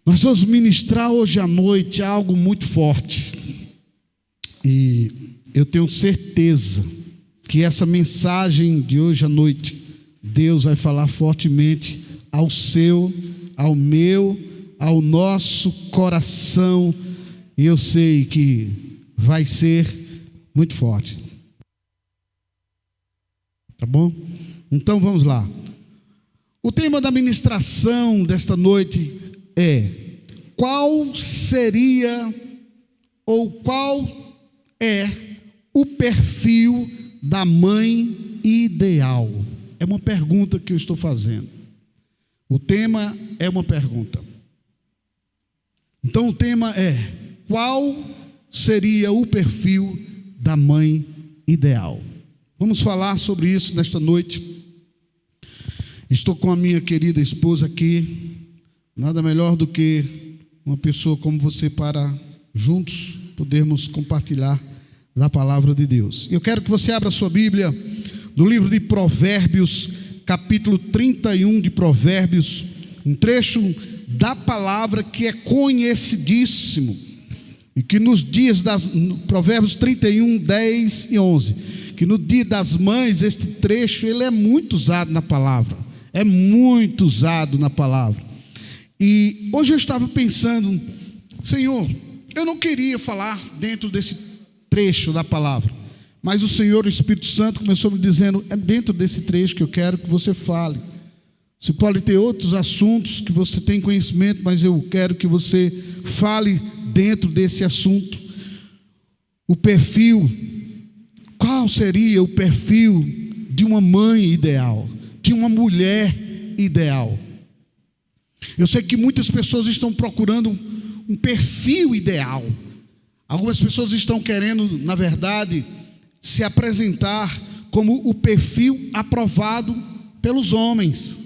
Nós vamos ministrar hoje à noite algo muito forte. E eu tenho certeza que essa mensagem de hoje à noite, Deus vai falar fortemente ao seu, ao meu, ao nosso coração. E eu sei que vai ser muito forte. Tá bom? Então vamos lá. O tema da ministração desta noite é: qual seria ou qual é o perfil da mãe ideal? É uma pergunta que eu estou fazendo. O tema é uma pergunta. Então o tema é: qual seria o perfil da mãe ideal? Vamos falar sobre isso nesta noite. Estou com a minha querida esposa aqui. Nada melhor do que uma pessoa como você para juntos podermos compartilhar da palavra de Deus. Eu quero que você abra a sua Bíblia no livro de Provérbios, capítulo 31 de Provérbios, um trecho da palavra que é conhecidíssimo, e que nos dias Provérbios 31, 10 e 11, que no dia das mães, este trecho, ele é muito usado na palavra, e hoje eu estava pensando, Senhor, eu não queria falar dentro desse trecho da palavra, mas o Senhor, o Espírito Santo, começou me dizendo: é dentro desse trecho que eu quero que você fale. Você pode ter outros assuntos que você tem conhecimento, mas eu quero que você fale dentro desse assunto. O perfil, qual seria o perfil de uma mãe ideal, de uma mulher ideal? Eu sei que muitas pessoas estão procurando um perfil ideal. Algumas pessoas estão querendo, na verdade, se apresentar como o perfil aprovado pelos homens.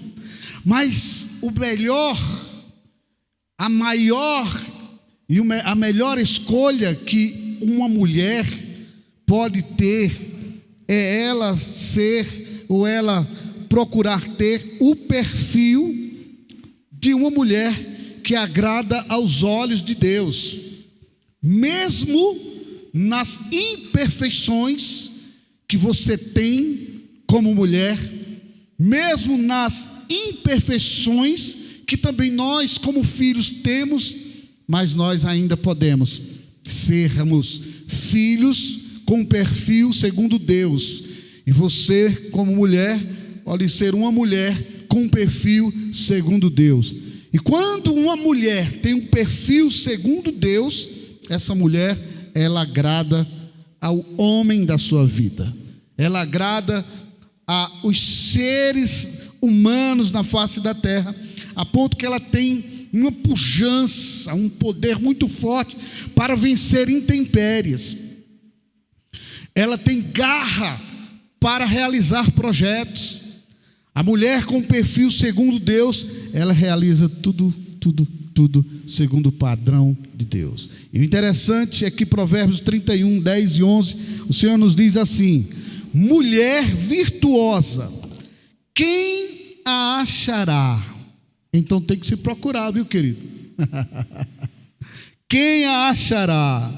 Mas o melhor, a maior e a melhor escolha que uma mulher pode ter é ela ser, ou ela procurar ter o perfil de uma mulher que agrada aos olhos de Deus, mesmo nas imperfeições que você tem como mulher, mesmo nas imperfeições que também nós como filhos temos, mas nós ainda podemos sermos filhos com perfil segundo Deus. E você como mulher pode ser uma mulher com perfil segundo Deus. E quando uma mulher tem um perfil segundo Deus, essa mulher, ela agrada ao homem da sua vida, ela agrada aos seres humanos na face da terra, a ponto que ela tem uma pujança, um poder muito forte para vencer intempéries. Ela tem garra para realizar projetos. A mulher com perfil segundo Deus, ela realiza tudo segundo o padrão de Deus. E o interessante é que Provérbios 31, 10 e 11, o Senhor nos diz assim: mulher virtuosa, quem a achará? Então tem que se procurar, viu, querido? Quem a achará?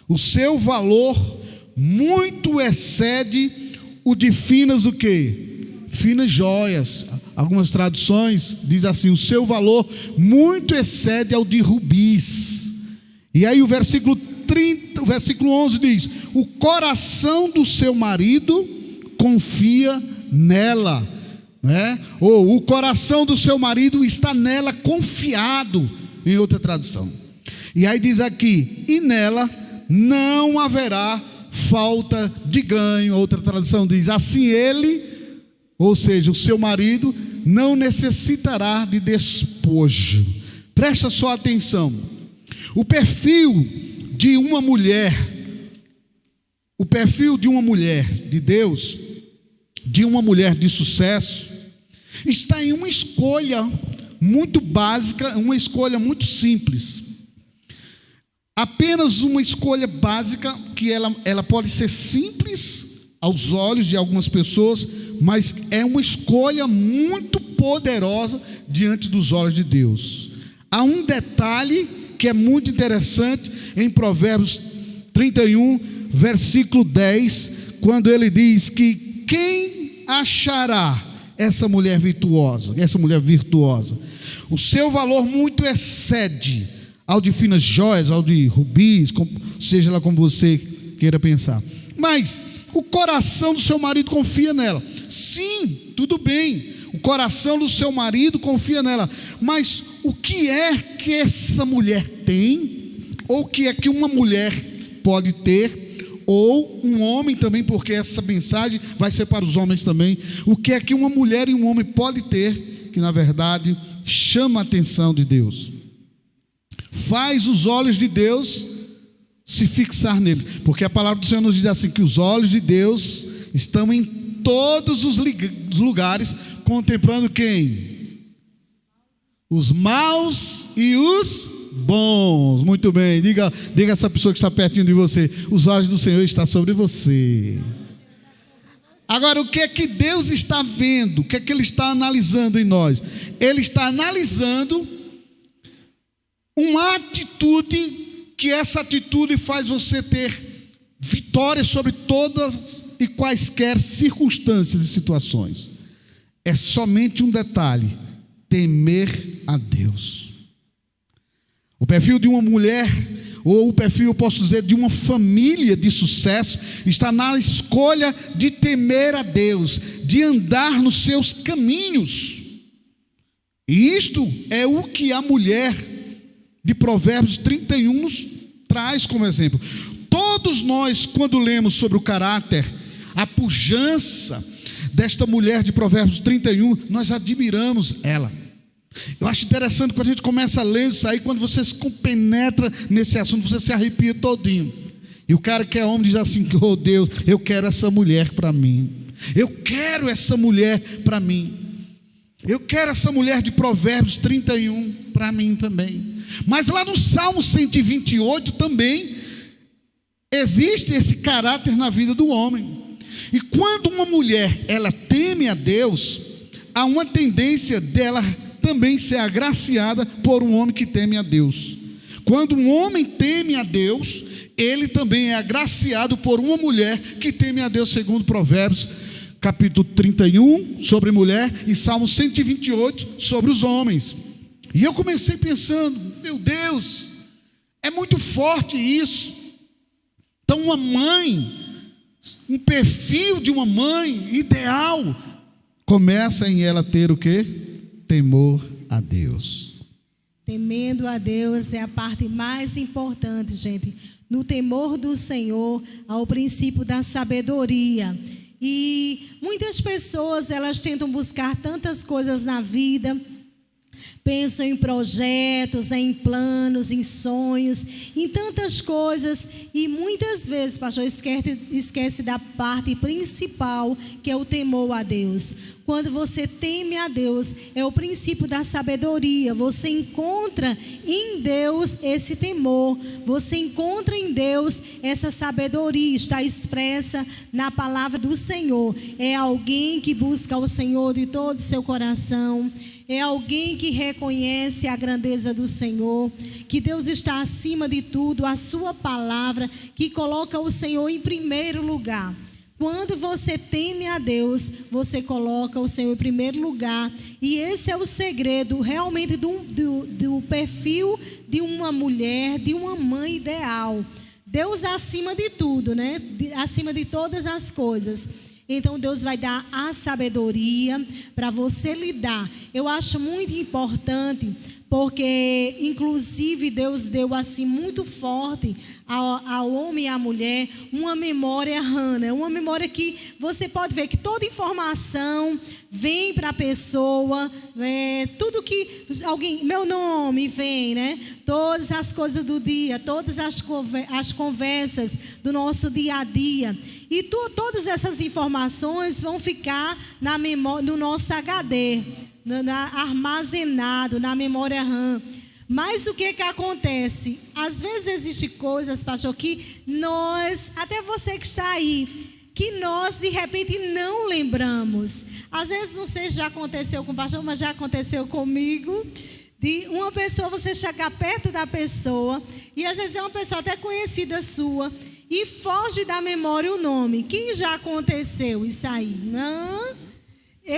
O seu valor muito excede o de finas o quê? Finas joias. Algumas traduções diz assim: o seu valor muito excede ao de rubis. E aí o versículo 11 diz: o coração do seu marido confia nela, né? Ou o coração do seu marido está nela confiado, em outra tradução. E aí diz aqui: e nela não haverá falta de ganho. Outra tradução diz: assim ele, ou seja, o seu marido, não necessitará de despojo. Presta só atenção. O perfil de uma mulher, o perfil de uma mulher de Deus, de uma mulher de sucesso, está em uma escolha muito básica, uma escolha muito simples. Apenas uma escolha básica, que ela pode ser simples aos olhos de algumas pessoas, mas é uma escolha muito poderosa diante dos olhos de Deus. há um detalhe que é muito interessante em Provérbios 31, versículo 10, quando ele diz que quem achará essa mulher virtuosa, o seu valor muito excede ao de finas joias, ao de rubis, seja lá como você queira pensar. Mas o coração do seu marido confia nela. Sim, tudo bem, o coração do seu marido confia nela, mas o que é que essa mulher tem, ou o que é que uma mulher pode ter, ou um homem também, porque essa mensagem vai ser para os homens também, o que é que uma mulher e um homem pode ter, que na verdade chama a atenção de Deus, faz os olhos de Deus se fixar neles, porque a palavra do Senhor nos diz assim, que os olhos de Deus estão em todos os lugares, contemplando quem? Os maus e os bons. Muito bem, diga a essa pessoa que está pertinho de você, os olhos do Senhor estão sobre você. Agora, o que é que Deus está vendo? O que é que Ele está analisando em nós? Ele está analisando uma atitude, que essa atitude faz você ter vitória sobre todas e quaisquer circunstâncias e situações. É somente um detalhe: temer a Deus. O perfil de uma mulher, ou o perfil, eu posso dizer, de uma família de sucesso, está na escolha de temer a Deus, de andar nos seus caminhos. E isto é o que a mulher de Provérbios 31 nos traz como exemplo. Todos nós, quando lemos sobre o caráter, a pujança desta mulher de Provérbios 31, nós admiramos ela. Eu acho interessante quando a gente começa a ler isso aí, quando você se compenetra nesse assunto, você se arrepia todinho. E o cara que é homem diz assim: oh Deus, eu quero essa mulher para mim. Eu quero essa mulher para mim. Eu quero essa mulher de Provérbios 31 para mim também. Mas lá no Salmo 128 também existe esse caráter na vida do homem. E quando uma mulher, ela teme a Deus, há uma tendência dela também ser agraciada por um homem que teme a Deus. Quando um homem teme a Deus, ele também é agraciado por uma mulher que teme a Deus, segundo Provérbios capítulo 31 sobre mulher e Salmo 128 sobre os homens. E eu comecei pensando, meu Deus, é muito forte isso. Então uma mãe, um perfil de uma mãe ideal, começa em ela ter o quê? Temor a Deus. Temendo a Deus é a parte mais importante, gente. No temor do Senhor, há o princípio da sabedoria. E muitas pessoas, elas tentam buscar tantas coisas na vida, pensam em projetos, em planos, em sonhos, em tantas coisas, e muitas vezes, pastor, esquece da parte principal, que é o temor a Deus. Quando você teme a Deus, é o princípio da sabedoria. Você encontra em Deus esse temor, você encontra em Deus essa sabedoria, está expressa na palavra do Senhor. É alguém que busca o Senhor de todo o seu coração, é alguém que reconhece a grandeza do Senhor, que Deus está acima de tudo, a sua palavra, que coloca o Senhor em primeiro lugar. Quando você teme a Deus, você coloca o Senhor em primeiro lugar. E esse é o segredo realmente do perfil de uma mulher, de uma mãe ideal. Deus acima de tudo, né? Acima de todas as coisas. Então Deus vai dar a sabedoria para você lidar. Eu acho muito importante, porque inclusive Deus deu assim muito forte ao homem e à mulher uma memória RAM, né? Uma memória que você pode ver que toda informação vem para a pessoa, tudo que alguém, meu nome vem, né? Todas as coisas do dia, todas as conversas do nosso dia a dia, e todas essas informações vão ficar na memória, no nosso HD, armazenado na memória RAM. Mas o que acontece? Às vezes existem coisas, pastor, que nós, até você que está aí, que nós de repente não lembramos. Às vezes, não sei se já aconteceu com o pastor, mas já aconteceu comigo, de uma pessoa, você chegar perto da pessoa, e às vezes é uma pessoa até conhecida sua, e foge da memória o nome. Quem já aconteceu isso aí? Não?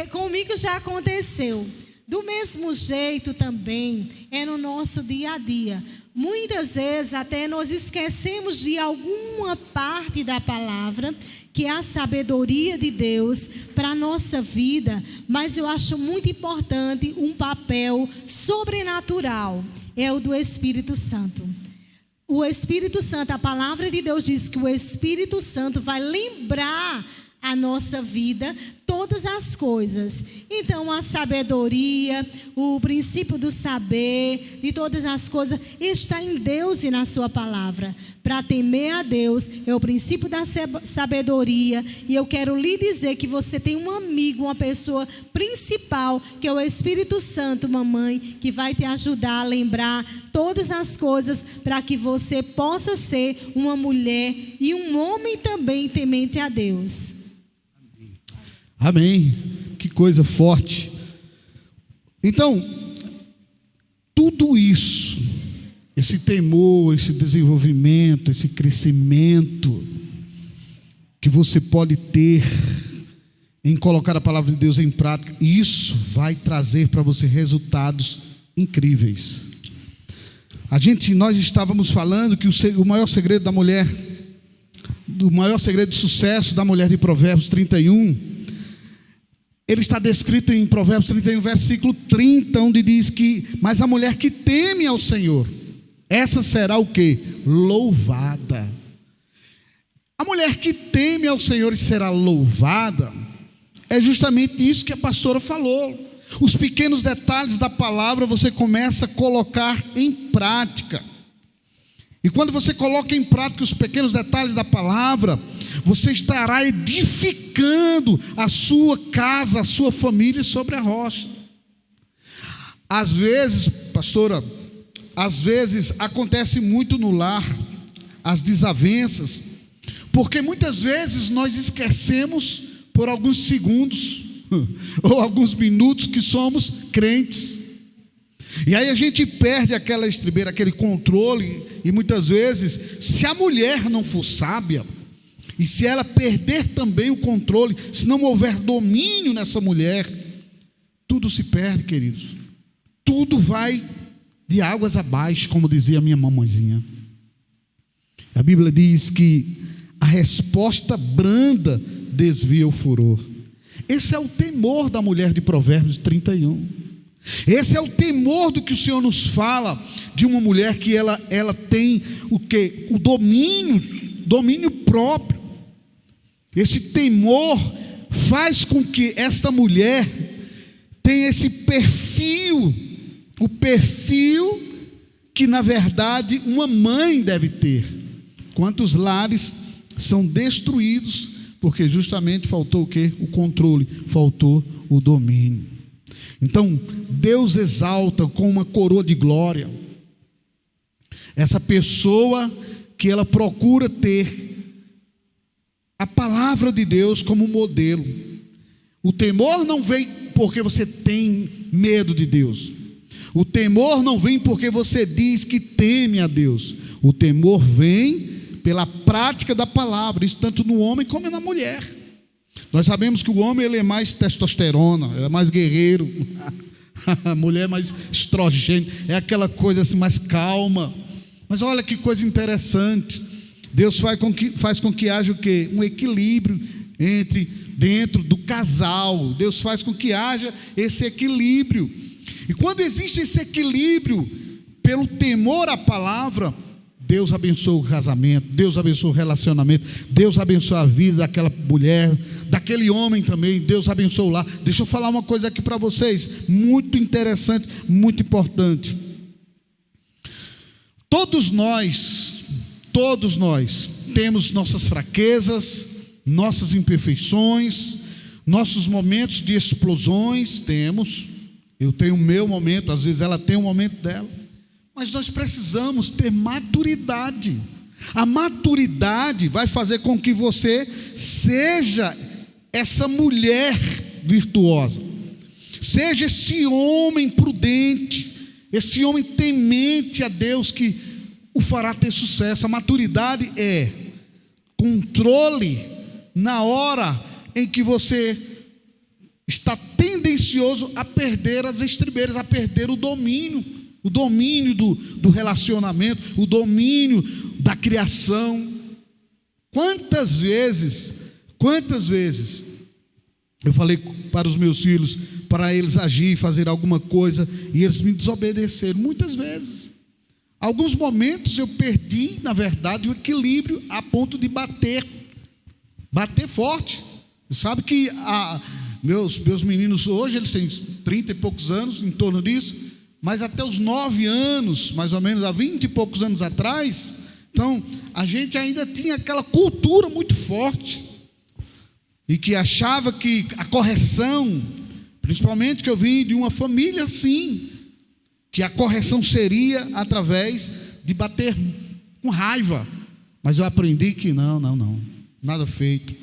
Comigo já aconteceu. Do mesmo jeito também é no nosso dia a dia. Muitas vezes até nós esquecemos de alguma parte da palavra, que é a sabedoria de Deus para a nossa vida, mas eu acho muito importante um papel sobrenatural, é o do Espírito Santo. O Espírito Santo, a palavra de Deus diz que o Espírito Santo vai lembrar a nossa vida, todas as coisas. Então, a sabedoria, o princípio do saber, de todas as coisas, está em Deus e na sua palavra. Para temer a Deus, é o princípio da sabedoria. E eu quero lhe dizer que você tem um amigo, uma pessoa principal, que é o Espírito Santo, mamãe, que vai te ajudar a lembrar todas as coisas, para que você possa ser uma mulher e um homem também temente a Deus. Amém. Que coisa forte. Então, tudo isso, esse temor, esse desenvolvimento, esse crescimento que você pode ter em colocar a palavra de Deus em prática, isso vai trazer para você resultados incríveis. Nós estávamos falando que o maior segredo da mulher, o maior segredo de sucesso da mulher de Provérbios 31, ele está descrito em Provérbios 31, versículo 30, onde diz que, mas a mulher que teme ao Senhor, essa será o quê? Louvada. A mulher que teme ao Senhor e será louvada, é justamente isso que a pastora falou. Os pequenos detalhes da palavra você começa a colocar em prática. E quando você coloca em prática os pequenos detalhes da palavra, você estará edificando a sua casa, a sua família sobre a rocha. Às vezes, pastora, acontece muito no lar as desavenças, porque muitas vezes nós esquecemos por alguns segundos ou alguns minutos que somos crentes. E aí a gente perde aquela estribeira, aquele controle. E muitas vezes, se a mulher não for sábia, e se ela perder também o controle, se não houver domínio nessa mulher, tudo se perde, queridos. Tudo vai de águas abaixo, como dizia a minha mamãezinha. A Bíblia diz que a resposta branda desvia o furor. Esse é o temor da mulher de Provérbios 31. Esse é o temor do que o Senhor nos fala, de uma mulher que ela tem o quê? O domínio próprio. Esse temor faz com que esta mulher tenha esse perfil, o perfil que na verdade uma mãe deve ter. Quantos lares são destruídos porque justamente faltou o quê? O controle, faltou o domínio. Então, Deus exalta com uma coroa de glória essa pessoa que ela procura ter a palavra de Deus como modelo. O temor não vem porque você tem medo de Deus. O temor não vem porque você diz que teme a Deus. O temor vem pela prática da palavra, isso tanto no homem como na mulher. Nós sabemos que o homem ele é mais testosterona, é mais guerreiro, a mulher é mais estrogênio, é aquela coisa assim mais calma. Mas olha que coisa interessante, Deus faz com que haja o quê? Um equilíbrio dentro do casal. Deus faz com que haja esse equilíbrio. E quando existe esse equilíbrio, pelo temor à palavra, Deus abençoa o casamento, Deus abençoa o relacionamento, Deus abençoa a vida daquela mulher, daquele homem também, Deus abençoa lá. Deixa eu falar uma coisa aqui para vocês, muito interessante, muito importante. Todos nós temos nossas fraquezas, nossas imperfeições, nossos momentos de explosões, eu tenho o meu momento, às vezes ela tem o momento dela. Mas nós precisamos ter maturidade. A maturidade vai fazer com que você seja essa mulher virtuosa, seja esse homem prudente, esse homem temente a Deus que o fará ter sucesso. A maturidade é controle na hora em que você está tendencioso a perder as estribeiras, a perder o domínio do relacionamento, o domínio da criação. Quantas vezes eu falei para os meus filhos, para eles agir, fazer alguma coisa, e eles me desobedeceram, muitas vezes. Alguns momentos eu perdi, na verdade, o equilíbrio a ponto de bater forte. Sabe que meus meninos hoje, eles têm 30 e poucos anos, em torno disso, mas até os 9 anos, mais ou menos, há 20 e poucos anos atrás, então, a gente ainda tinha aquela cultura muito forte, e que achava que a correção, principalmente que eu vim de uma família assim, que a correção seria através de bater com raiva, mas eu aprendi que não, nada feito.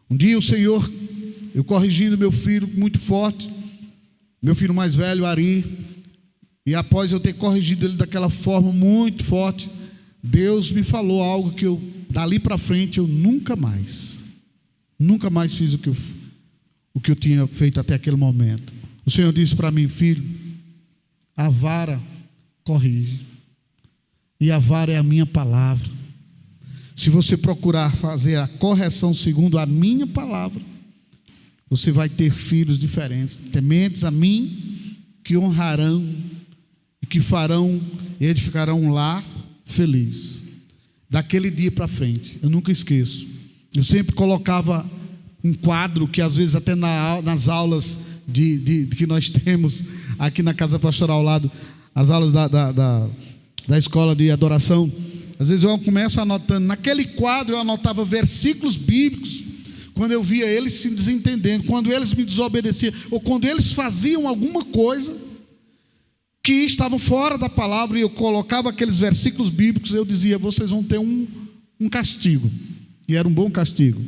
Um dia o Senhor, eu corrigindo meu filho muito forte, meu filho mais velho, Ari, e após eu ter corrigido ele daquela forma muito forte, Deus me falou algo que eu, dali para frente, eu nunca mais fiz o que eu tinha feito até aquele momento. O Senhor disse para mim: filho, a vara corrige, e a vara é a minha palavra. Se você procurar fazer a correção segundo a minha palavra, você vai ter filhos diferentes, tementes a mim, que honrarão e que farão e edificarão um lar feliz. Daquele dia para frente, eu nunca esqueço. Eu sempre colocava um quadro que às vezes até nas aulas que nós temos aqui na Casa Pastoral ao lado, as aulas da escola de adoração, às vezes eu começo anotando, naquele quadro eu anotava versículos bíblicos, quando eu via eles se desentendendo, quando eles me desobedeciam, ou quando eles faziam alguma coisa que estavam fora da palavra, e eu colocava aqueles versículos bíblicos, eu dizia: vocês vão ter um castigo, e era um bom castigo,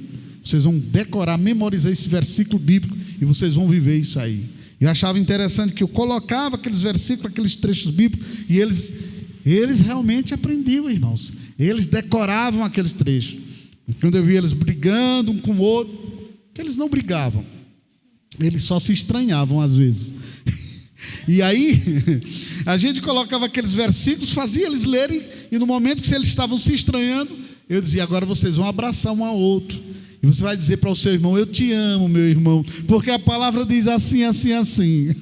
vocês vão decorar, memorizar esse versículo bíblico, e vocês vão viver isso aí. Eu achava interessante que eu colocava aqueles versículos, aqueles trechos bíblicos, e eles realmente aprendiam, irmãos, eles decoravam aqueles trechos. Quando eu via eles brigando um com o outro, eles não brigavam, eles só se estranhavam às vezes. E aí, a gente colocava aqueles versículos, fazia eles lerem, e no momento que eles estavam se estranhando, eu dizia: agora vocês vão abraçar um ao outro, e você vai dizer para o seu irmão: eu te amo, meu irmão, porque a palavra diz assim, assim, assim.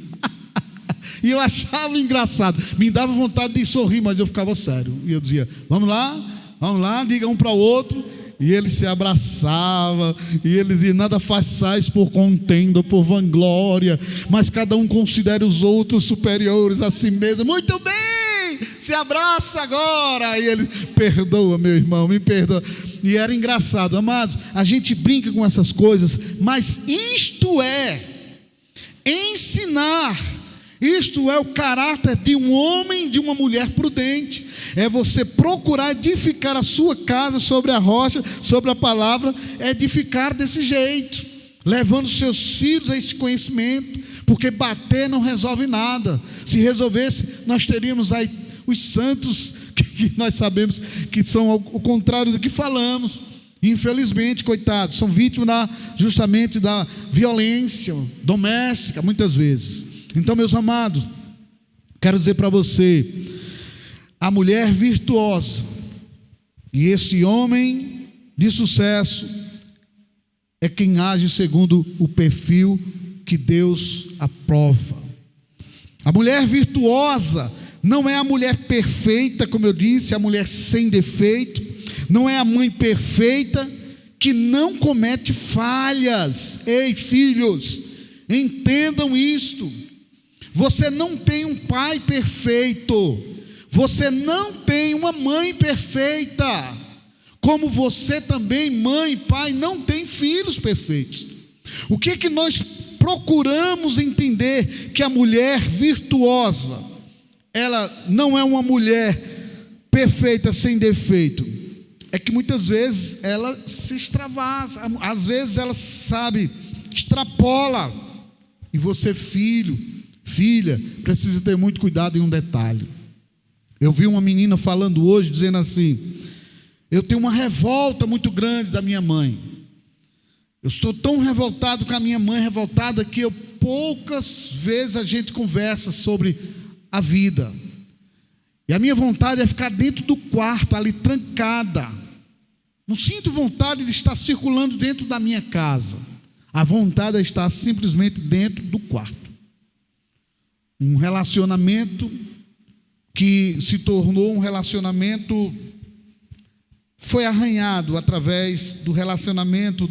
E eu achava engraçado, me dava vontade de sorrir, mas eu ficava sério, e eu dizia: vamos lá, diga um para o outro. E eles se abraçavam, e eles diziam: nada façais por contenda ou por vanglória, mas cada um considere os outros superiores a si mesmo. Muito bem, se abraça agora. E ele: perdoa, meu irmão, me perdoa. E era engraçado, amados, a gente brinca com essas coisas, mas isto é ensinar. Isto é o caráter de um homem, de uma mulher prudente. É você procurar edificar a sua casa sobre a rocha, sobre a palavra, edificar desse jeito, levando seus filhos a esse conhecimento, porque bater não resolve nada. Se resolvesse, nós teríamos aí os santos, que nós sabemos que são o contrário do que falamos. Infelizmente, coitados, são vítimas justamente da violência doméstica, muitas vezes. Então, meus amados, quero dizer para você, a mulher virtuosa e esse homem de sucesso é quem age segundo o perfil que Deus aprova. A mulher virtuosa não é a mulher perfeita, como eu disse, a mulher sem defeito, não é a mãe perfeita que não comete falhas. Ei, filhos, entendam isto. Você não tem um pai perfeito, você não tem uma mãe perfeita, como você também, mãe e pai, não tem filhos perfeitos. O que é que nós procuramos entender? Que a mulher virtuosa, ela não é uma mulher perfeita, sem defeito, é que muitas vezes ela se extravasa, às vezes ela extrapola, e você, filho, filha, precisa ter muito cuidado em um detalhe. Eu vi uma menina falando hoje, dizendo assim: eu tenho uma revolta muito grande da minha mãe. Eu estou tão revoltado com a minha mãe, revoltada, que poucas vezes a gente conversa sobre a vida. E a minha vontade é ficar dentro do quarto, ali trancada. Não sinto vontade de estar circulando dentro da minha casa. A vontade é estar simplesmente dentro do quarto. Um relacionamento que se tornou um relacionamento, foi arranhado através do relacionamento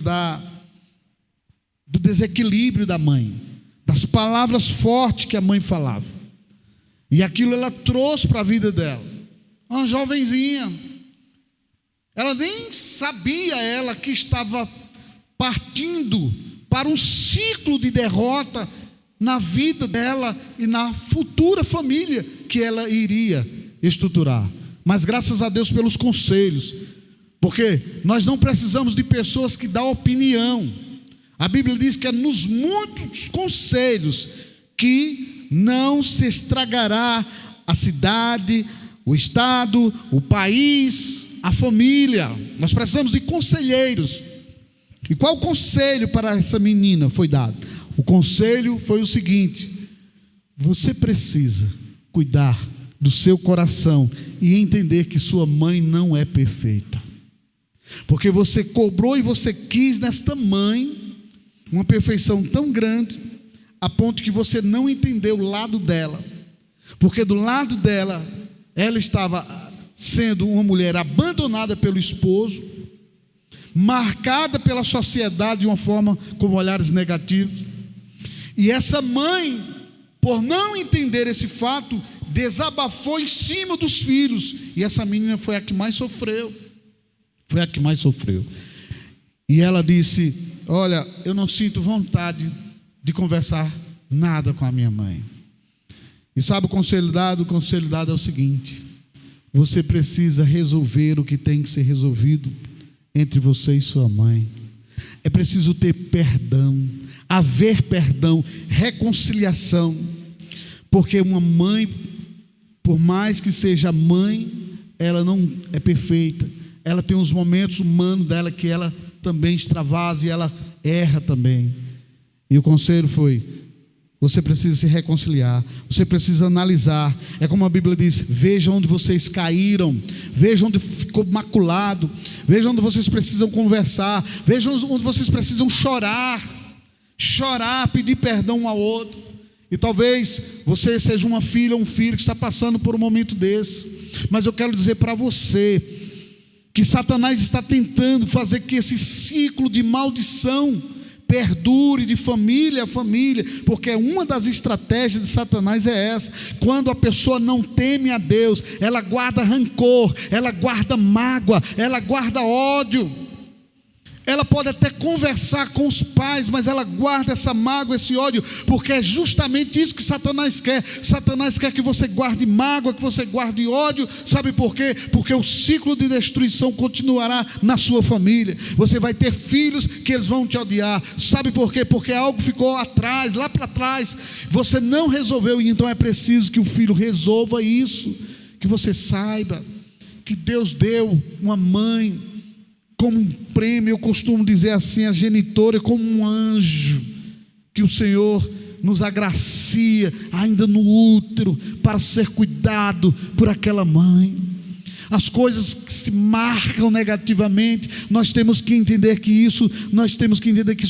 do desequilíbrio da mãe, das palavras fortes que a mãe falava. E aquilo ela trouxe para a vida dela. Uma jovenzinha, ela nem sabia ela que estava partindo para um ciclo de derrota na vida dela e na futura família que ela iria estruturar. Mas graças a Deus pelos conselhos, porque nós não precisamos de pessoas que dão opinião. A Bíblia diz que é nos muitos conselhos que não se estragará a cidade, o estado, o país, a família. Nós precisamos de conselheiros. E qual conselho para essa menina foi dado? O conselho foi o seguinte: você precisa cuidar do seu coração e entender que sua mãe não é perfeita, porque você cobrou e você quis nesta mãe uma perfeição tão grande, a ponto que você não entendeu o lado dela, porque do lado dela, ela estava sendo uma mulher abandonada pelo esposo, marcada pela sociedade de uma forma com olhares negativos. E essa mãe, por não entender esse fato, desabafou em cima dos filhos. E essa menina foi a que mais sofreu. Foi a que mais sofreu. E ela disse: olha, eu não sinto vontade de conversar nada com a minha mãe. E sabe o conselho dado? O conselho dado é o seguinte: você precisa resolver o que tem que ser resolvido entre você e sua mãe. É preciso ter perdão, haver perdão, reconciliação, porque uma mãe, por mais que seja mãe, ela não é perfeita, ela tem os momentos humanos dela que ela também extravasa e ela erra também. E o conselho foi: você precisa se reconciliar, você precisa analisar. É como a Bíblia diz: veja onde vocês caíram, veja onde ficou maculado, veja onde vocês precisam conversar, veja onde vocês precisam chorar, pedir perdão um ao outro. E talvez você seja uma filha ou um filho que está passando por um momento desse, mas eu quero dizer para você que Satanás está tentando fazer que esse ciclo de maldição perdure de família a família, porque uma das estratégias de Satanás é essa. Quando a pessoa não teme a Deus, ela guarda rancor, ela guarda mágoa, ela guarda ódio. Ela pode até conversar com os pais, mas ela guarda essa mágoa, esse ódio, porque é justamente isso que Satanás quer. Satanás quer que você guarde mágoa, que você guarde ódio. Sabe por quê? Porque o ciclo de destruição continuará na sua família. Você vai ter filhos que eles vão te odiar. Sabe por quê? Porque algo ficou atrás, lá para trás, você não resolveu, e então é preciso que o filho resolva isso. Que você saiba que Deus deu uma mãe como um prêmio. Eu costumo dizer assim: a genitora é como um anjo que o Senhor nos agracia ainda no útero para ser cuidado por aquela mãe. As coisas que se marcam negativamente, nós temos que entender que isso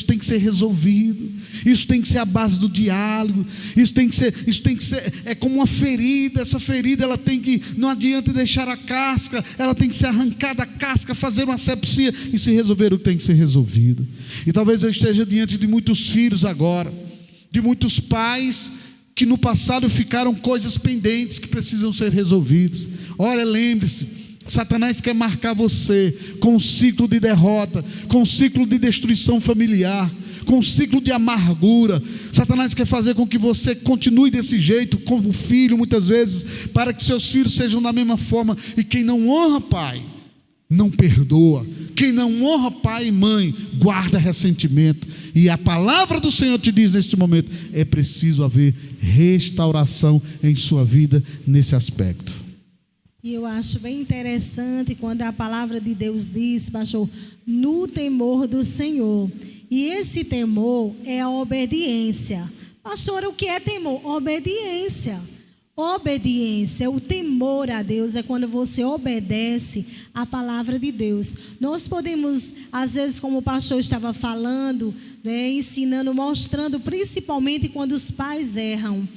tem que ser resolvido. Isso tem que ser a base do diálogo. Isso tem que ser, é como uma ferida. Essa ferida, ela tem que, não adianta deixar a casca, ela tem que ser arrancada a casca, fazer uma asepsia e se resolver o que tem que ser resolvido. E talvez eu esteja diante de muitos filhos agora, de muitos pais que no passado ficaram coisas pendentes que precisam ser resolvidas. Olha, lembre-se, Satanás quer marcar você com um ciclo de derrota, com um ciclo de destruição familiar, com um ciclo de amargura. Satanás quer fazer com que você continue desse jeito, como filho muitas vezes, para que seus filhos sejam da mesma forma. E quem não honra pai, não perdoa. Quem não honra pai e mãe, guarda ressentimento. E a palavra do Senhor te diz neste momento: é preciso haver restauração em sua vida nesse aspecto. E eu acho bem interessante quando a palavra de Deus diz, pastor, no temor do Senhor. E esse temor é a obediência. Pastor, o que é temor? Obediência. Obediência, o temor a Deus é quando você obedece a palavra de Deus. Nós podemos, às vezes, como o pastor estava falando, ensinando, mostrando, principalmente quando os pais erram.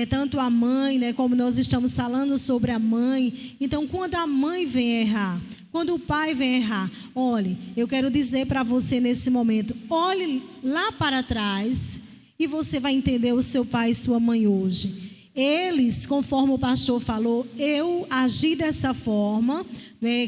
Tanto a mãe, como nós estamos falando sobre a mãe. Então, quando a mãe vem errar, quando o pai vem errar, olhe, eu quero dizer para você nesse momento, olhe lá para trás e você vai entender o seu pai e sua mãe hoje. Eles, conforme o pastor falou, eu agi dessa forma,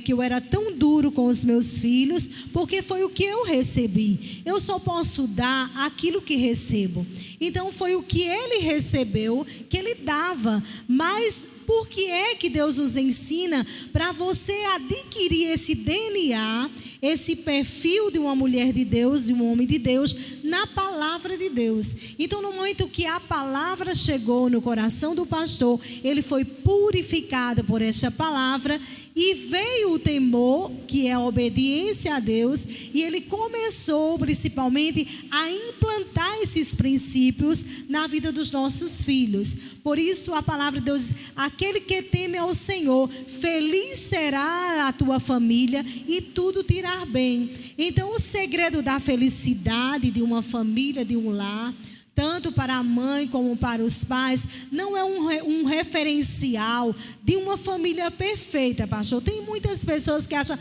que eu era tão duro com os meus filhos, porque foi o que eu recebi. Eu só posso dar aquilo que recebo. Então foi o que ele recebeu, que ele dava. Mas por que é que Deus nos ensina para você adquirir esse DNA, esse perfil de uma mulher de Deus, de um homem de Deus, na palavra de Deus? Então, no momento que a palavra chegou no coração do pastor, ele foi purificado por esta palavra e veio o temor, que é a obediência a Deus, e ele começou principalmente a implantar esses princípios na vida dos nossos filhos. Por isso a palavra de Deus, aquele que teme ao Senhor, feliz será a tua família e tudo te irá bem. Então o segredo da felicidade de uma família, de um lar, tanto para a mãe como para os pais, não é um referencial de uma família perfeita, pastor. Tem muitas pessoas que acham,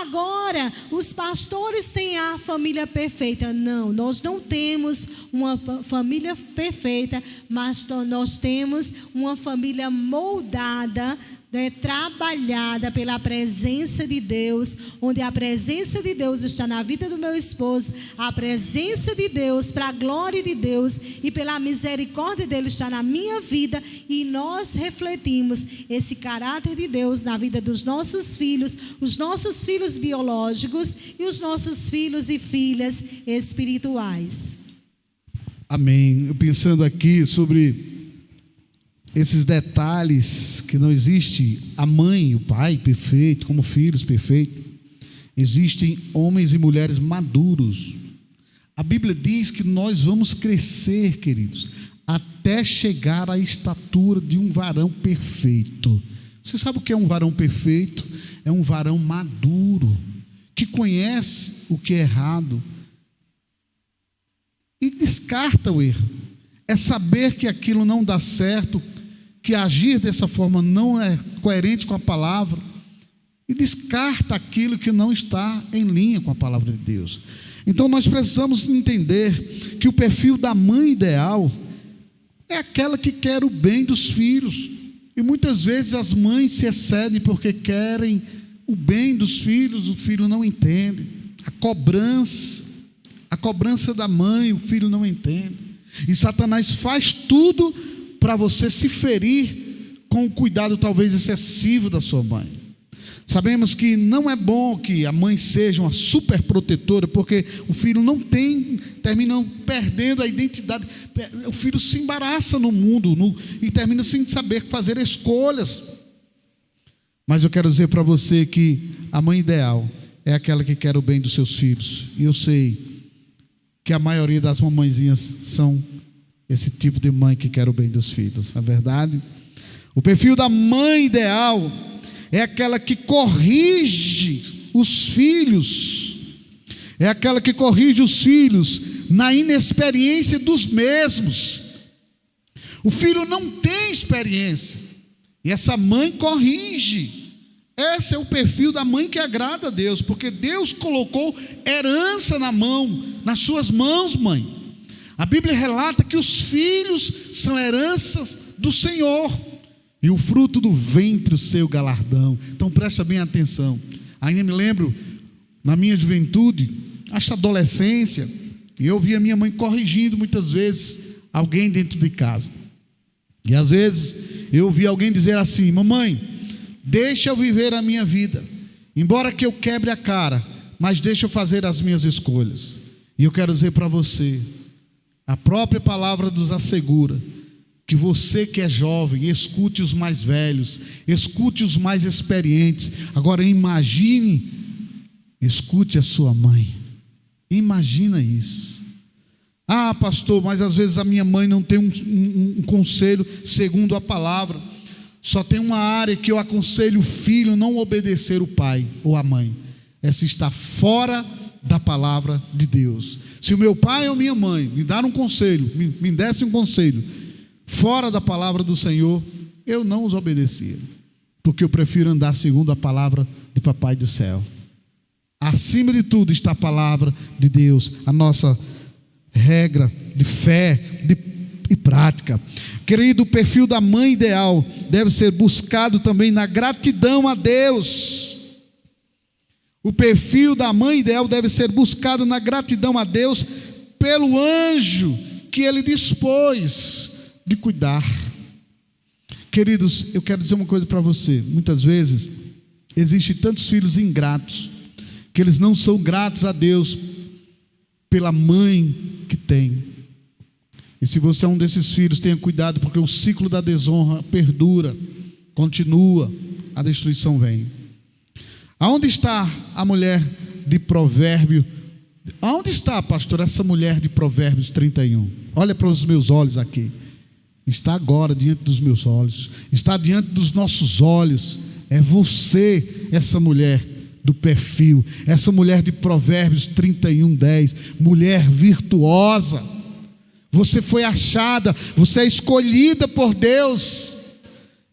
agora os pastores têm a família perfeita. Não, nós não temos uma família perfeita, mas nós temos uma família moldada, trabalhada pela presença de Deus, onde a presença de Deus está na vida do meu esposo, a presença de Deus, para a glória de Deus e pela misericórdia dele está na minha vida, e nós refletimos esse caráter de Deus na vida dos nossos filhos, os nossos filhos biológicos e os nossos filhos e filhas espirituais. Amém. Eu pensando aqui sobre esses detalhes, que não existe a mãe e o pai perfeito, como filhos perfeitos. Existem homens e mulheres maduros. A Bíblia diz que nós vamos crescer, queridos, até chegar à estatura de um varão perfeito. Você sabe o que é um varão perfeito? É um varão maduro, que conhece o que é errado e descarta o erro. É saber que aquilo não dá certo, que agir dessa forma não é coerente com a palavra, e descarta aquilo que não está em linha com a palavra de Deus. Então nós precisamos entender que o perfil da mãe ideal é aquela que quer o bem dos filhos, e muitas vezes as mães se excedem porque querem o bem dos filhos, o filho não entende. A cobrança da mãe, o filho não entende, e Satanás faz tudo para você se ferir com o cuidado talvez excessivo da sua mãe. Sabemos que não é bom que a mãe seja uma super protetora, porque o filho termina perdendo a identidade, o filho se embaraça no mundo e termina sem saber fazer escolhas. Mas eu quero dizer para você que a mãe ideal é aquela que quer o bem dos seus filhos, e eu sei que a maioria das mamãezinhas são esse tipo de mãe que quer o bem dos filhos, não é verdade? O perfil da mãe ideal é aquela que corrige os filhos, na inexperiência dos mesmos. O filho não tem experiência, e essa mãe corrige. Esse é o perfil da mãe que agrada a Deus, porque Deus colocou herança nas suas mãos, mãe. A Bíblia relata que os filhos são heranças do Senhor, e o fruto do ventre o seu galardão. Então presta bem atenção. Ainda me lembro, na minha juventude, esta adolescência, e eu via minha mãe corrigindo muitas vezes alguém dentro de casa. E às vezes eu via alguém dizer assim: mamãe, deixa eu viver a minha vida. embora que eu quebre a cara, mas deixa eu fazer as minhas escolhas. E eu quero dizer para você, a própria palavra nos assegura que você que é jovem, escute os mais velhos, escute os mais experientes. Agora imagine, escute a sua mãe. Imagina isso. Ah, pastor, mas às vezes a minha mãe não tem um conselho segundo a palavra. Só tem uma área que eu aconselho o filho não obedecer o pai ou a mãe. É se estar fora da palavra de Deus. Se o meu pai ou minha mãe me dar um conselho, me desse um conselho fora da palavra do Senhor, eu não os obedecia, porque eu prefiro andar segundo a palavra de Papai do céu. Acima de tudo está a palavra de Deus, a nossa regra de fé e prática. Querido, o perfil da mãe ideal deve ser buscado também na gratidão a Deus. O perfil da mãe ideal deve ser buscado na gratidão a Deus pelo anjo que Ele dispôs de cuidar. Queridos, eu quero dizer uma coisa para você. Muitas vezes existem tantos filhos ingratos que eles não são gratos a Deus pela mãe que tem. E se você é um desses filhos, tenha cuidado, porque o ciclo da desonra perdura, continua, a destruição vem. Aonde está a mulher de Provérbio? Aonde está, pastor, essa mulher de Provérbios 31? Olha para os meus olhos aqui. Está agora diante dos meus olhos, está diante dos nossos olhos. É você, essa mulher do perfil, essa mulher de Provérbios 31:10, mulher virtuosa. Você foi achada, você é escolhida por Deus,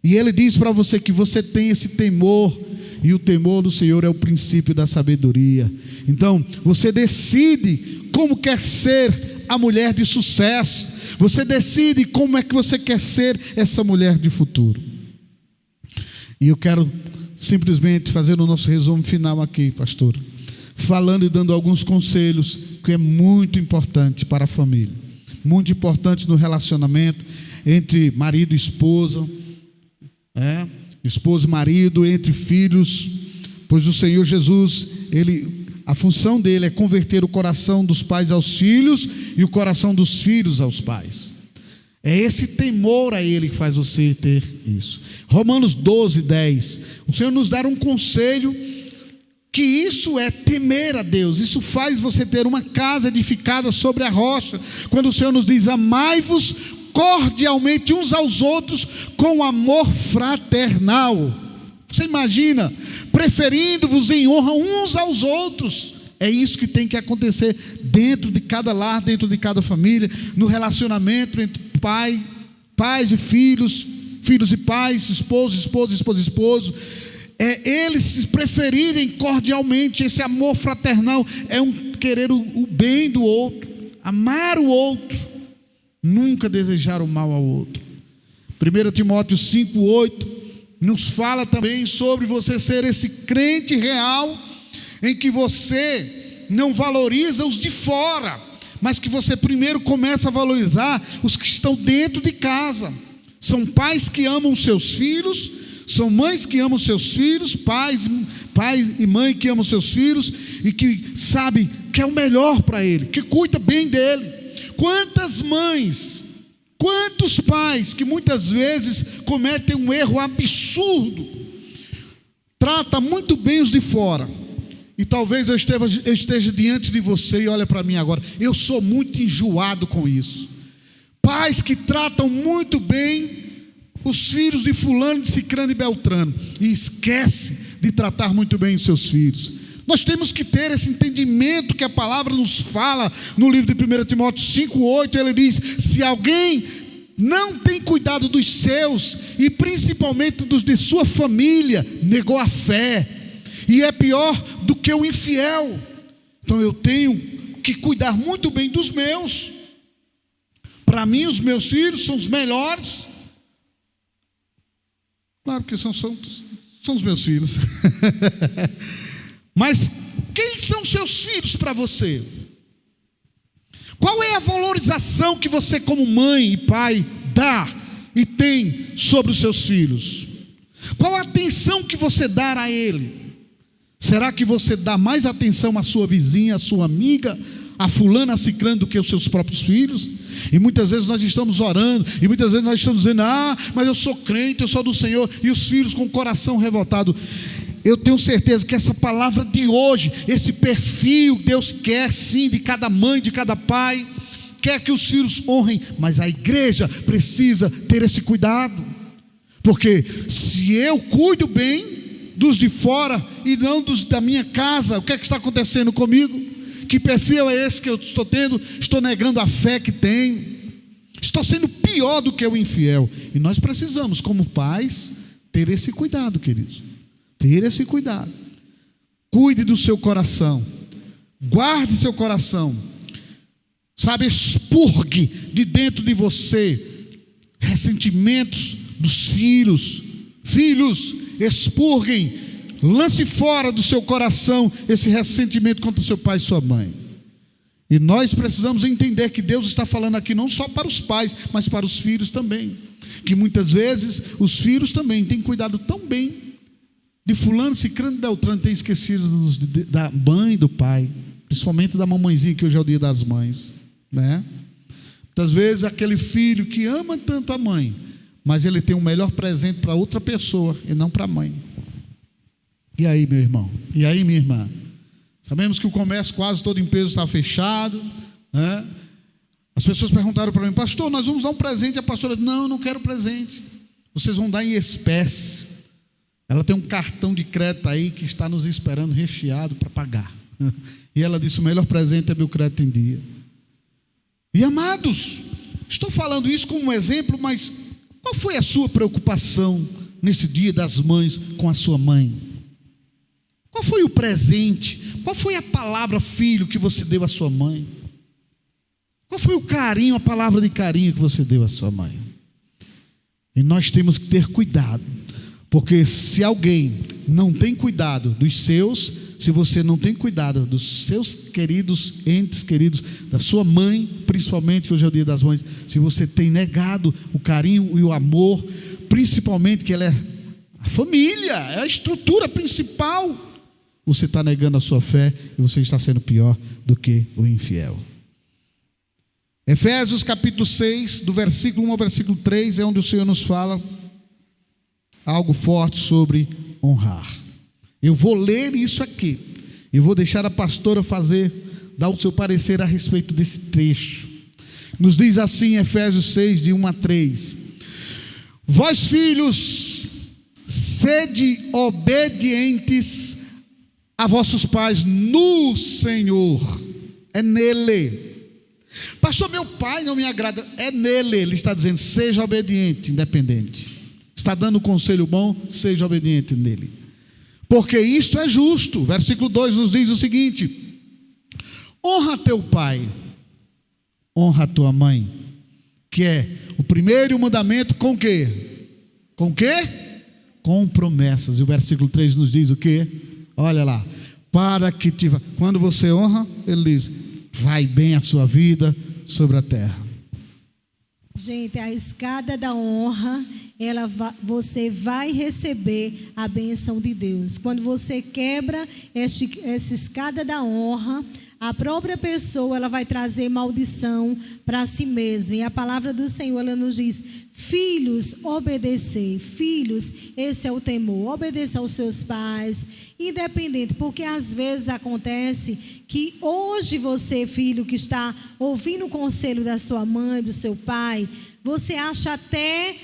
e Ele diz para você que você tem esse temor, e o temor do Senhor é o princípio da sabedoria. Então você decide como quer ser a mulher de sucesso, você decide como é que você quer ser essa mulher de futuro. E eu quero simplesmente fazer o nosso resumo final aqui, pastor, falando e dando alguns conselhos que é muito importante para a família, muito importante no relacionamento entre marido e esposa, esposo e marido, entre filhos, pois o Senhor Jesus, a função dele é converter o coração dos pais aos filhos e o coração dos filhos aos pais. É esse temor a Ele que faz você ter isso. Romanos 12:10, o Senhor nos dá um conselho, que isso é temer a Deus. Isso faz você ter uma casa edificada sobre a rocha, quando o Senhor nos diz: amai-vos cordialmente uns aos outros com amor fraternal. Você imagina, preferindo-vos em honra uns aos outros. É isso que tem que acontecer dentro de cada lar, dentro de cada família, no relacionamento entre pais e filhos, filhos e pais, esposo, esposo. É eles se preferirem cordialmente. Esse amor fraternal é querer o bem do outro, amar o outro, nunca desejar o mal ao outro. 1 Timóteo 5:8 nos fala também sobre você ser esse crente real, em que você não valoriza os de fora, mas que você primeiro começa a valorizar os que estão dentro de casa. São pais que amam seus filhos, são mães que amam seus filhos, pais e mãe que amam seus filhos, e que sabe que é o melhor para ele, que cuida bem dele. Quantas mães, quantos pais que muitas vezes cometem um erro absurdo, trata muito bem os de fora. E talvez eu esteja diante de você e olha para mim agora, eu sou muito enjoado com isso. Pais que tratam muito bem os filhos de fulano, de cicrano e beltrano, e esquece de tratar muito bem os seus filhos. Nós temos que ter esse entendimento que a palavra nos fala no livro de 1 Timóteo 5:8, ele diz: se alguém não tem cuidado dos seus, e principalmente dos de sua família, negou a fé, e é pior do que o infiel. Então eu tenho que cuidar muito bem dos meus. Para mim os meus filhos são os melhores. Claro que são os meus filhos. Mas quem são seus filhos para você? Qual é a valorização que você como mãe e pai dá e tem sobre os seus filhos? Qual a atenção que você dá a ele? Será que você dá mais atenção à sua vizinha, à sua amiga, a fulana, a ciclana, do que aos seus próprios filhos? E muitas vezes nós estamos orando, e muitas vezes nós estamos dizendo: mas eu sou crente, eu sou do Senhor, e os filhos com o coração revoltado. Eu tenho certeza que essa palavra de hoje, esse perfil, Deus quer sim de cada mãe, de cada pai, quer que os filhos honrem, mas a igreja precisa ter esse cuidado, porque se eu cuido bem dos de fora e não dos da minha casa, o que é que está acontecendo comigo? Que perfil é esse que eu estou tendo? Estou negando a fé que tenho, estou sendo pior do que o infiel. E nós precisamos, como pais, ter esse cuidado, queridos, ter esse cuidado. Cuide do seu coração, guarde seu coração, sabe, expurgue de dentro de você ressentimentos dos filhos, expurguem, lance fora do seu coração esse ressentimento contra seu pai e sua mãe. E nós precisamos entender que Deus está falando aqui não só para os pais, mas para os filhos também, que muitas vezes os filhos também têm cuidado tão bem de fulano, ciclano e beltrano, têm esquecido da mãe e do pai, principalmente da mamãezinha, que hoje é o dia das mães, né? Muitas vezes aquele filho que ama tanto a mãe, mas ele tem um melhor presente para outra pessoa e não para a mãe. E aí, meu irmão? E aí, minha irmã? Sabemos que o comércio quase todo em peso está fechado, né? As pessoas perguntaram para mim: pastor, nós vamos dar um presente. A pastora disse: não, eu não quero presente, vocês vão dar em espécie. Ela tem um cartão de crédito aí que está nos esperando recheado para pagar. E ela disse: o melhor presente é meu crédito em dia. E amados, estou falando isso como um exemplo, mas qual foi a sua preocupação nesse dia das mães com a sua mãe? Qual foi o presente? Qual foi a palavra filho que você deu à sua mãe? Qual foi o carinho, a palavra de carinho que você deu à sua mãe? E nós temos que ter cuidado, porque se alguém não tem cuidado dos seus, se você não tem cuidado dos seus queridos, entes queridos, da sua mãe, principalmente, que hoje é o dia das mães, se você tem negado o carinho e o amor, principalmente que ela é a família, é a estrutura principal, você está negando a sua fé e você está sendo pior do que o infiel. Efésios capítulo 6, do versículo 1 ao versículo 3, é onde o Senhor nos fala algo forte sobre honrar. Eu vou ler isso aqui e vou deixar a pastora dar o seu parecer a respeito desse trecho. Nos diz assim, Efésios 6, de 1 a 3: vós filhos, sede obedientes a vossos pais no Senhor. É nele. Pastor, meu pai não me agrada. É nele. Ele está dizendo: seja obediente, independente. Está dando um conselho bom, seja obediente nele, porque isto é justo. Versículo 2 nos diz o seguinte: honra teu pai, honra tua mãe, que é o primeiro mandamento com quê? Com quê? Com promessas. E o versículo 3 nos diz o quê? Olha lá: para que quando você honra, ele diz, vai bem a sua vida sobre a terra. Gente, a escada da honra, você vai receber a bênção de Deus. Quando você quebra essa escada da honra, a própria pessoa ela vai trazer maldição para si mesma. E a palavra do Senhor ela nos diz: filhos, obedecer. Filhos, esse é o temor. Obedeça aos seus pais, independente, porque às vezes acontece que hoje você, filho, que está ouvindo o conselho da sua mãe, do seu pai, você acha até: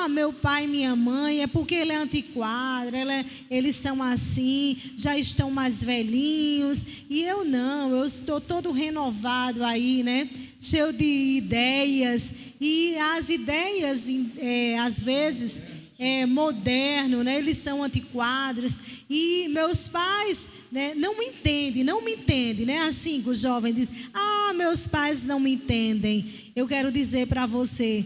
meu pai e minha mãe, é porque ele é antiquado, eles são assim, já estão mais velhinhos, e eu não, eu estou todo renovado aí, né? Cheio de ideias, e as ideias, às vezes, moderno, né? Eles são antiquados, e meus pais, né, não me entendem, né? Assim que o jovem diz: meus pais não me entendem. Eu quero dizer para você: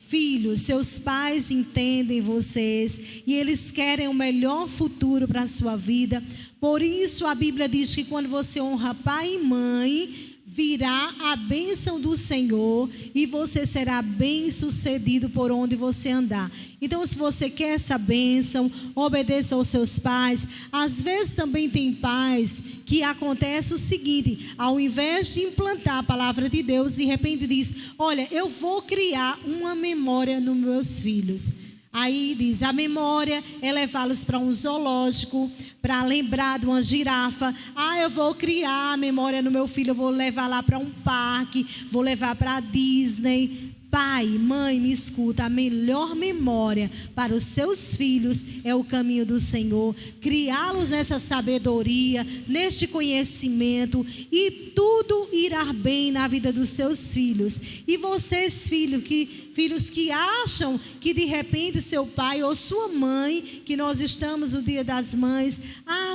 filhos, seus pais entendem vocês e eles querem o melhor futuro para a sua vida. Por isso a Bíblia diz que quando você honra pai e mãe, virá a bênção do Senhor e você será bem-sucedido por onde você andar. Então, se você quer essa bênção, obedeça aos seus pais. Às vezes também tem pais que acontece o seguinte: ao invés de implantar a palavra de Deus, de repente diz: olha, eu vou criar uma memória nos meus filhos. Aí diz, a memória é levá-los para um zoológico, para lembrar de uma girafa. Eu vou criar a memória no meu filho, eu vou levar lá para um parque, vou levar para a Disney. Pai, mãe, me escuta, a melhor memória para os seus filhos é o caminho do Senhor. Criá-los nessa sabedoria, neste conhecimento, e tudo irá bem na vida dos seus filhos. E vocês, filhos que acham que de repente seu pai ou sua mãe, que nós estamos no Dia das Mães,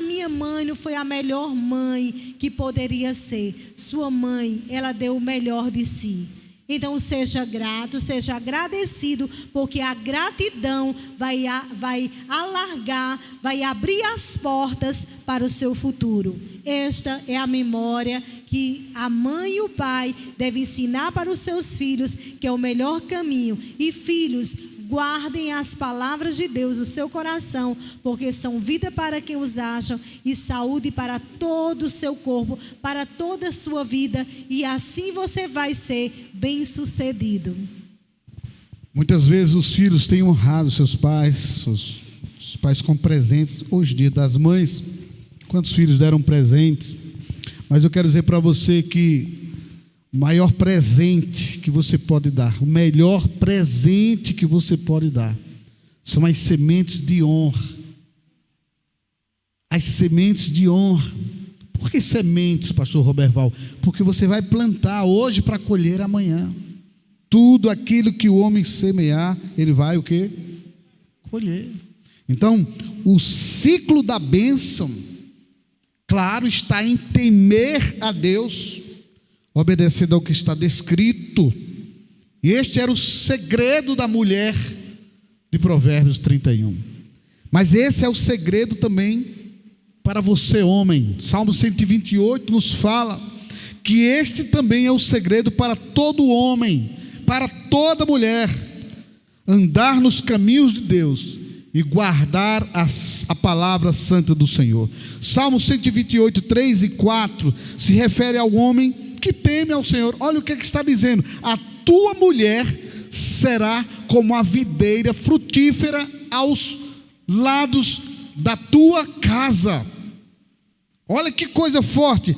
minha mãe não foi a melhor mãe que poderia ser. Sua mãe, ela deu o melhor de si. Então seja grato, seja agradecido, porque a gratidão vai alargar, vai abrir as portas para o seu futuro. Esta é a memória que a mãe e o pai devem ensinar para os seus filhos, que é o melhor caminho. E filhos, guardem as palavras de Deus no seu coração, porque são vida para quem os acham e saúde para todo o seu corpo, para toda a sua vida, e assim você vai ser bem-sucedido. Muitas vezes os filhos têm honrado seus pais, os pais com presentes. Hoje, Dia das Mães, quantos filhos deram presentes? Mas eu quero dizer para você que o maior presente que você pode dar, o melhor presente que você pode dar, são as sementes de honra. As sementes de honra. Por que sementes, pastor Roberval? Porque você vai plantar hoje para colher amanhã. Tudo aquilo que o homem semear, ele vai o quê? Colher. Então, o ciclo da bênção, claro, está em temer a Deus, obedecendo ao que está descrito. E este era o segredo da mulher de Provérbios 31. Mas esse é o segredo também para você, homem. Salmo 128 nos fala que este também é o segredo para todo homem, para toda mulher: andar nos caminhos de Deus e guardar a palavra santa do Senhor. Salmo 128, 3 e 4 se refere ao homem que teme ao Senhor. Olha o que está dizendo: a tua mulher será como a videira frutífera aos lados da tua casa. Olha que coisa forte: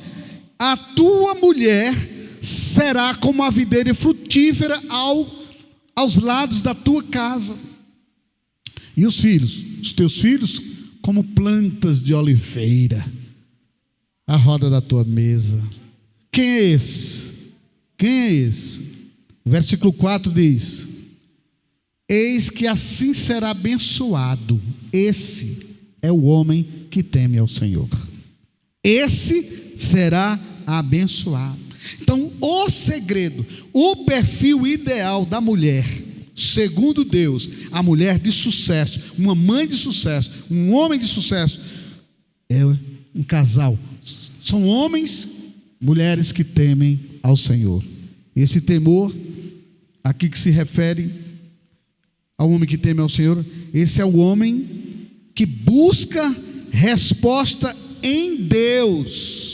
a tua mulher será como a videira frutífera aos lados da tua casa. E os filhos, os teus filhos, como plantas de oliveira à roda da tua mesa. Quem é esse? Quem é esse? O versículo 4 diz: eis que assim será abençoado. Esse é o homem que teme ao Senhor. Esse será abençoado. Então, o segredo, o perfil ideal da mulher, segundo Deus, a mulher de sucesso, uma mãe de sucesso, um homem de sucesso, é um casal. São homens, mulheres que temem ao Senhor. Esse temor, aqui que se refere ao homem que teme ao Senhor, esse é o homem que busca resposta em Deus.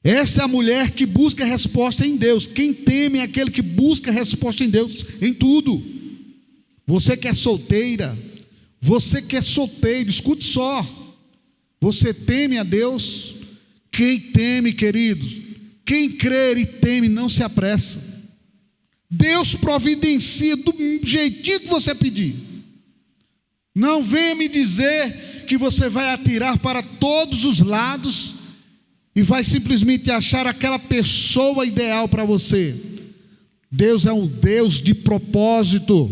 Essa é a mulher que busca resposta em Deus. Quem teme é aquele que busca resposta em Deus em tudo. Você que é solteira, você que é solteiro, escute só. Você teme a Deus? Quem teme, queridos, quem crer e teme não se apressa. Deus providencia do jeitinho que você pedir. Não venha me dizer que você vai atirar para todos os lados e vai simplesmente achar aquela pessoa ideal para você. Deus é um Deus de propósito.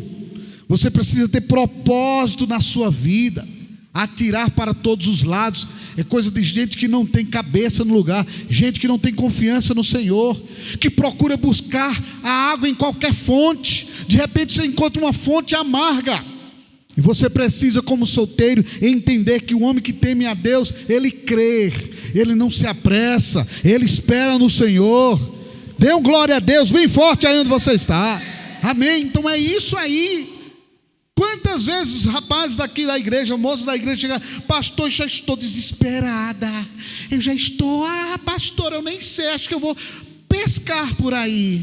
Você precisa ter propósito na sua vida. Atirar para todos os lados é coisa de gente que não tem cabeça no lugar, gente que não tem confiança no Senhor, que procura buscar a água em qualquer fonte. De repente você encontra uma fonte amarga. E você precisa, como solteiro, entender que o homem que teme a Deus, ele crê, ele não se apressa, ele espera no Senhor. Dê um glória a Deus bem forte aí onde você está. Amém? Então é isso aí. Quantas vezes rapazes daqui da igreja, moços da igreja chegam: pastor, já estou desesperada, eu já estou, pastor, eu nem sei, acho que eu vou pescar por aí.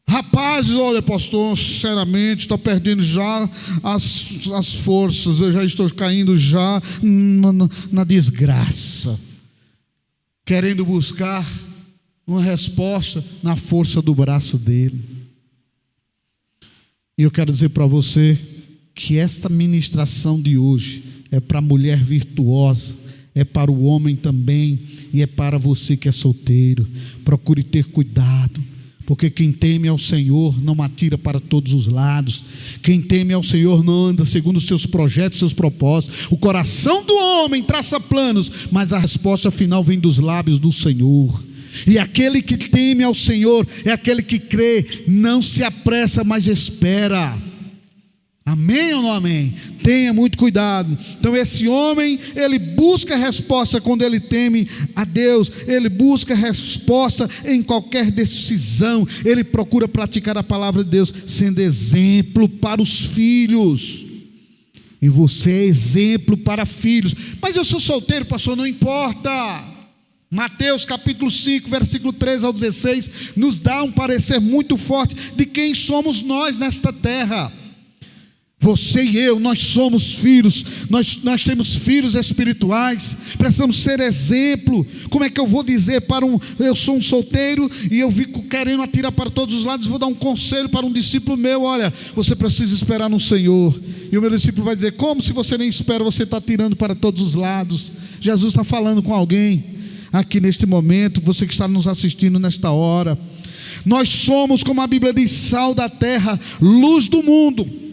Rapazes, olha, pastor, sinceramente, estou perdendo já as forças, eu já estou caindo já na desgraça, querendo buscar uma resposta na força do braço dele. E eu quero dizer para você que esta ministração de hoje é para a mulher virtuosa, é para o homem também, e é para você que é solteiro. Procure ter cuidado, porque quem teme ao Senhor não atira para todos os lados. Quem teme ao Senhor não anda segundo os seus projetos, seus propósitos. O coração do homem traça planos, mas a resposta final vem dos lábios do Senhor. E aquele que teme ao Senhor é aquele que crê, não se apressa, mas espera. Amém ou não amém? Tenha muito cuidado. Então esse homem, ele busca resposta quando ele teme a Deus. Ele busca resposta em qualquer decisão. Ele procura praticar a palavra de Deus, sendo exemplo para os filhos. E você é exemplo para filhos. Mas eu sou solteiro, pastor, não importa. Mateus capítulo 5, versículo 13 ao 16, nos dá um parecer muito forte de quem somos nós nesta terra. Você e eu, nós somos filhos, nós temos filhos espirituais, precisamos ser exemplo. Como é que eu vou dizer eu sou um solteiro e eu fico querendo atirar para todos os lados? Vou dar um conselho para um discípulo meu: olha, você precisa esperar no Senhor. E o meu discípulo vai dizer: como se você nem espera, você está atirando para todos os lados? Jesus está falando com alguém aqui neste momento, você que está nos assistindo nesta hora. Nós somos, como a Bíblia diz, sal da terra, luz do mundo.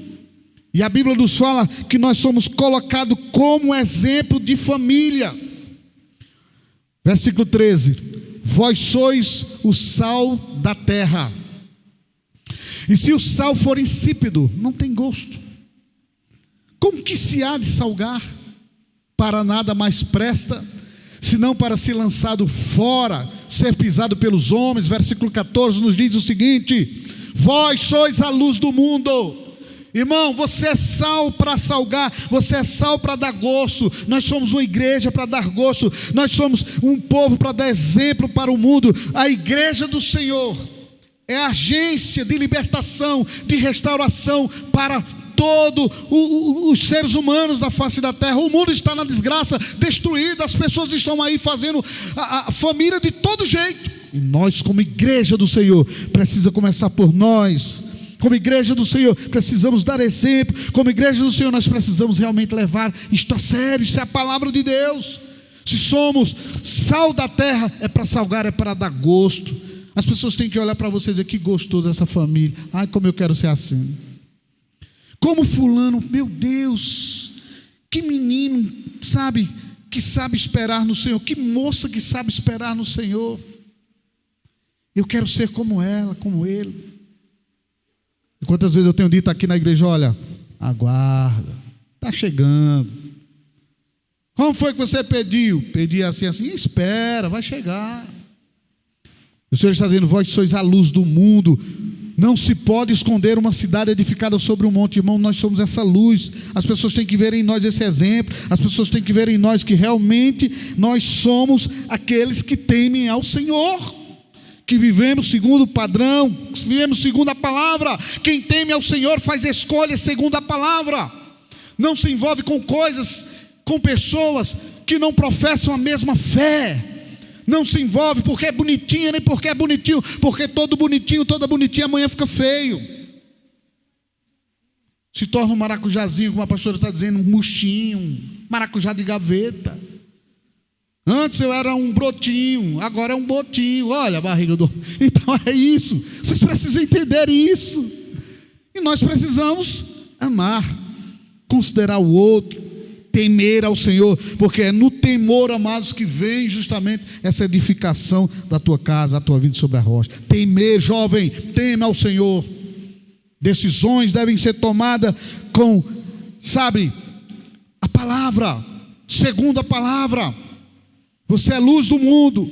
E a Bíblia nos fala que nós somos colocados como exemplo de família. Versículo 13: vós sois o sal da terra. E se o sal for insípido, não tem gosto, como que se há de salgar? Para nada mais presta, senão para ser lançado fora, ser pisado pelos homens. Versículo 14 nos diz o seguinte: vós sois a luz do mundo. Irmão, você é sal para salgar, você é sal para dar gosto. Nós somos uma igreja para dar gosto, nós somos um povo para dar exemplo para o mundo. A igreja do Senhor é a agência de libertação, de restauração para todos os seres humanos da face da terra. O mundo está na desgraça, destruído, as pessoas estão aí fazendo a família de todo jeito. E nós, como igreja do Senhor, precisa começar por nós. Como igreja do Senhor, precisamos dar exemplo. Como igreja do Senhor, nós precisamos realmente levar isto a sério. Isso é a palavra de Deus. Se somos sal da terra, é para salgar, é para dar gosto. As pessoas têm que olhar para você e dizer: que gostoso essa família. Ai, como eu quero ser assim. Como fulano, meu Deus, que menino, sabe, que sabe esperar no Senhor. Que moça que sabe esperar no Senhor. Eu quero ser como ela, como ele. E quantas vezes eu tenho dito aqui na igreja: olha, aguarda, está chegando. Como foi que você pediu? Pedi assim, espera, vai chegar. O Senhor está dizendo: vós sois a luz do mundo. Não se pode esconder uma cidade edificada sobre um monte. Irmão, nós somos essa luz. As pessoas têm que ver em nós esse exemplo. As pessoas têm que ver em nós que realmente nós somos aqueles que temem ao Senhor, que vivemos segundo o padrão, vivemos segundo a palavra. Quem teme ao Senhor faz escolhas segundo a palavra. Não se envolve com coisas, com pessoas que não professam a mesma fé. Não se envolve porque é bonitinha, nem porque é bonitinho, porque todo bonitinho, toda bonitinha amanhã fica feio. Se torna um maracujazinho, como a pastora está dizendo, um murchinho, maracujá de gaveta. Antes eu era um brotinho, agora é um botinho. Olha a barriga do... Então é isso. Vocês precisam entender isso. E nós precisamos amar, considerar o outro, temer ao Senhor, porque é no temor, amados, que vem justamente essa edificação da tua casa, a tua vida sobre a rocha. Temer, jovem, teme ao Senhor. Decisões devem ser tomadas com, a palavra, segundo a palavra. Você é luz do mundo.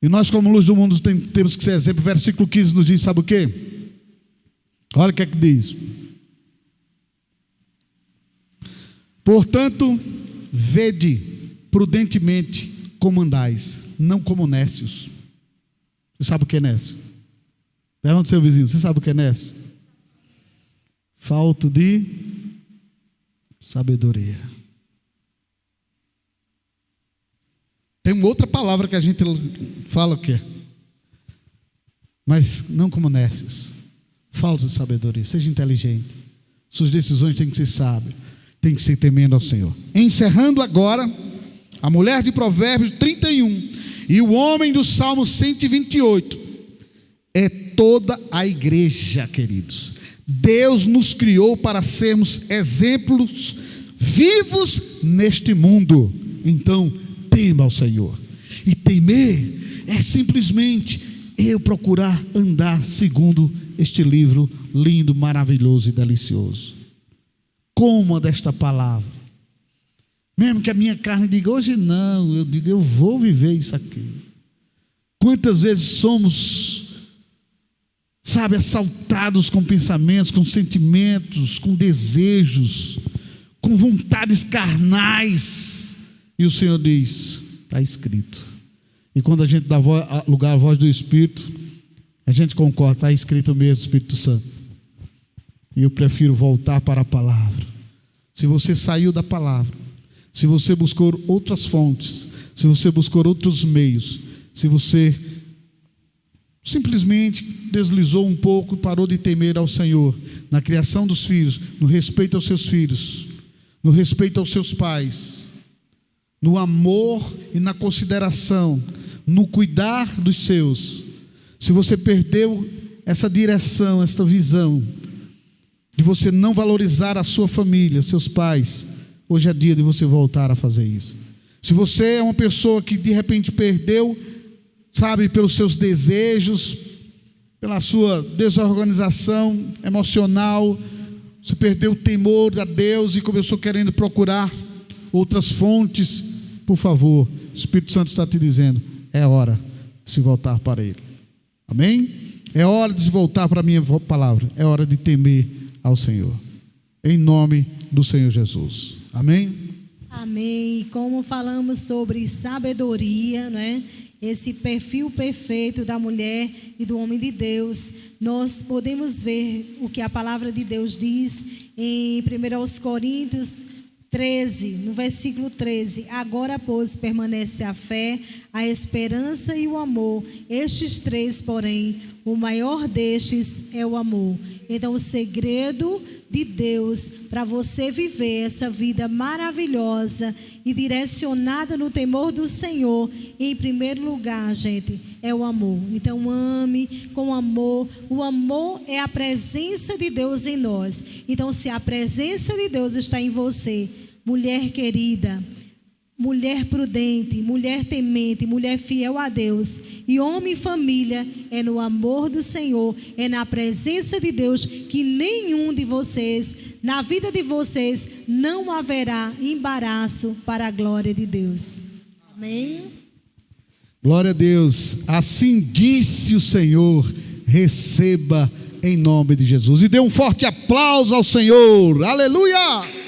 E nós, como luz do mundo, temos que ser exemplo. Versículo 15 nos diz, sabe o quê? Olha o que é que diz. Portanto, vede prudentemente como andais, não como nécios. Você sabe o que é nécio? Pergunta ao seu vizinho, você sabe o que é nécio? Falta de sabedoria. Tem uma outra palavra que a gente fala que é, mas não como nécios. Falta de sabedoria. Seja inteligente. Suas decisões têm que ser sábias, tem que ser temendo ao Senhor. Encerrando agora, a mulher de Provérbios 31 e o homem do Salmo 128 é toda a igreja, queridos. Deus nos criou para sermos exemplos vivos neste mundo. Então, tema ao Senhor. E temer é simplesmente eu procurar andar segundo este livro lindo, maravilhoso e delicioso. Coma desta palavra. Mesmo que a minha carne diga, hoje não, eu digo, eu vou viver isso aqui. Quantas vezes somos, assaltados com pensamentos, com sentimentos, com desejos, com vontades carnais. E o Senhor diz, está escrito. E quando a gente dá lugar à voz do Espírito, a gente concorda, está escrito mesmo, Espírito Santo. E eu prefiro voltar para a palavra. Se você saiu da palavra, se você buscou outras fontes, se você buscou outros meios, se você simplesmente deslizou um pouco e parou de temer ao Senhor, na criação dos filhos, no respeito aos seus filhos, no respeito aos seus pais, no amor e na consideração, no cuidar dos seus, se você perdeu essa direção, essa visão, de você não valorizar a sua família, seus pais, hoje é dia de você voltar a fazer isso. Se você é uma pessoa que de repente perdeu, pelos seus desejos, pela sua desorganização emocional, você perdeu o temor a Deus e começou querendo procurar outras fontes, por favor, o Espírito Santo está te dizendo, é hora de se voltar para Ele. Amém? É hora de se voltar para a minha palavra, é hora de temer ao Senhor, em nome do Senhor Jesus. Amém? Amém. Como falamos sobre sabedoria, né? Esse perfil perfeito da mulher e do homem de Deus, nós podemos ver o que a palavra de Deus diz em 1 Coríntios 13, no versículo 13, agora, pois, permanece a fé, a esperança e o amor. Estes três, porém, o maior destes é o amor. Então, o segredo de Deus para você viver essa vida maravilhosa e direcionada no temor do Senhor, em primeiro lugar, gente, é o amor. Então, ame com amor. O amor é a presença de Deus em nós. Então, se a presença de Deus está em você, mulher querida, mulher prudente, mulher temente, mulher fiel a Deus, e homem e família, é no amor do Senhor, é na presença de Deus que nenhum de vocês, na vida de vocês, não haverá embaraço para a glória de Deus. Amém? Glória a Deus. Assim disse o Senhor, receba em nome de Jesus. E dê um forte aplauso ao Senhor. Aleluia!